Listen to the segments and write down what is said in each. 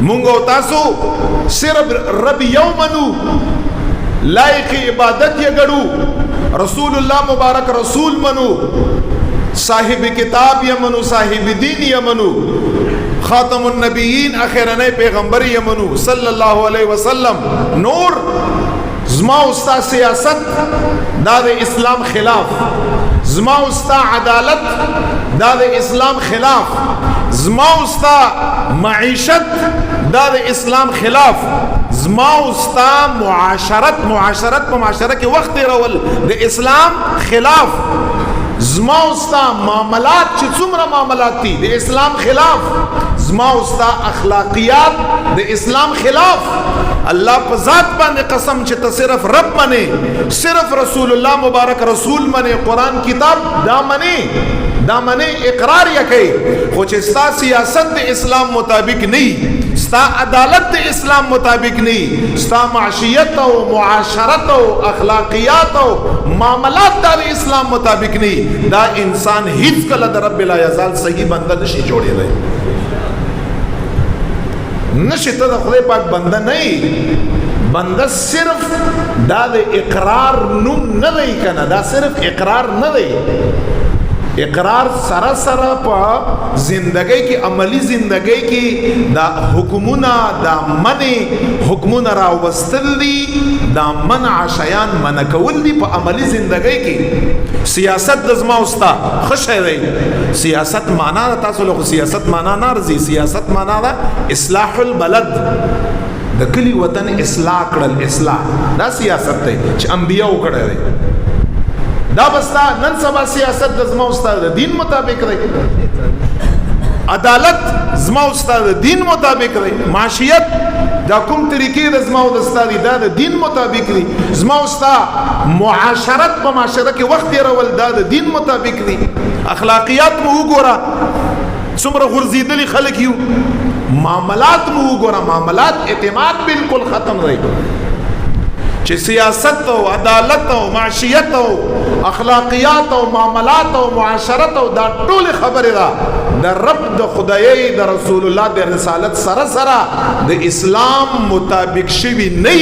مونږ او تاسو صرف رب یو منو، لائق عبادت یې ګړو، رسول الله مبارک رسول منو، صاحب کتاب یې منو، صاحب دین یې منو، خاتم النبیین اخرنی پیغمبر یې منو صلی الله علیه وسلم. نور زما استا سیاست دا د اسلام خلاف، زما استا عدالت دا د اسلام خلاف، زما استا معیشت دا د اسلام خلاف، زما استا معاشرت په معاشره کې وخت تیرول د اسلام خلاف، زما استا معاملات چې څومره معاملات دي د اسلام خلاف، زما استا اخلاقیات د اسلام خلاف. الله په ذات باندې قسم چې ته صرف رب منې، صرف رسول الله مبارک رسول منې، قرآن کتاب دا منې اقرار یې کوي، خو چې ستا سیاست د اسلام مطابق نه، ستا عدالت د اسلام مطابق نه، ستا معاشیت او معاشرت او اخلاقیات او معاملات د اسلام مطابق نه، دا انسان هیڅ کله د رب لا یزال صحیح بنده نشي جوړېدی. نشي ته د خدای پاک بنده نه، بنده صرف دا د اقرار نوم نه دی کنه، دا صرف اقرار نه دی. اقرار سره سره په زندگی کی، عملی زندگی کی دا حکمونه، دا منع حکمونه راوستل دي، دا منع شیان منع کول دي په عملی زندگی کی. سیاست د زما استا خشه دی، سیاست معنا تاسو له سیاست معنا نارزي، سیاست معنا دا اصلاح البلد، د کلی وطن اصلاح کړل، اصلاح دا سیاست دی چې انبیاء وکړل دي. دا بستا نن سبا سیاست د زما استاد د دین مطابق دی، عدالت زما استاد د دین مطابق دی، معاشیت دا کوم طریقې د زما او د استاد دا د دین مطابق دی، زما استاد معاشرت په معاشره کې وخت تیرول دا د دین مطابق دی، اخلاقیات مو وګوره څومره غورځېدلي خلک یو، معاملات مو وګوره، معاملات اعتماد بالکل ختم دی. چې سیاست او عدالت او معاشیت او اخلاقیات او معاملات او معاشرت او دا ټول خبره ده د رب د خدای د رسول الله د رسالت سره سره د اسلام مطابق شوی نه،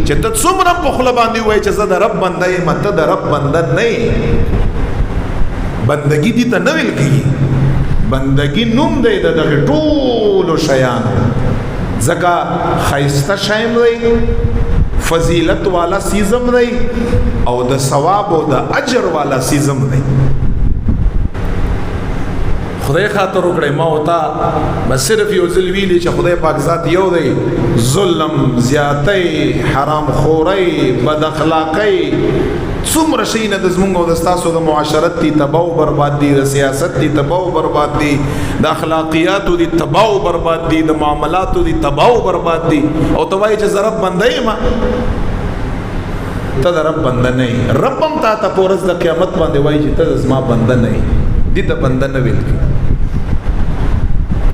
چې ته څومره په خپل باندې وای چې زه د رب بنده یم، ته د رب بنده نه، بندگی دي ته نه ویل کیږي، بندگی نوم دی د دغه ټولو شیانو، ځکه خیسته شیم دی، فضیلت والا سیزم دی، او د ثواب او د اجر والا سیزم دی. خدای خاطر وکړي ما وتا بس صرف یو ځل ویلي چې خدای پاک ذات یو دی، ظلم، زیاتی، حرام خوري، بد اخلاقی، څومره شي نه د زمونږ او د ستاسو د معاشرت دي تباہ او برباد دي، د سیاست دي تباہ او برباد دي، د اخلاقیاتو دي تباہ او برباد دي، د معاملاتو دي تباہ او برباد دي، او ته وایي چې زه رب بنده یم، ته د رب بنده نه یې. رب هم تا ته په ورځ د قیامت باندې وایي چې ته زما بنده نه یې، دې ته بنده نه ویل کېږي.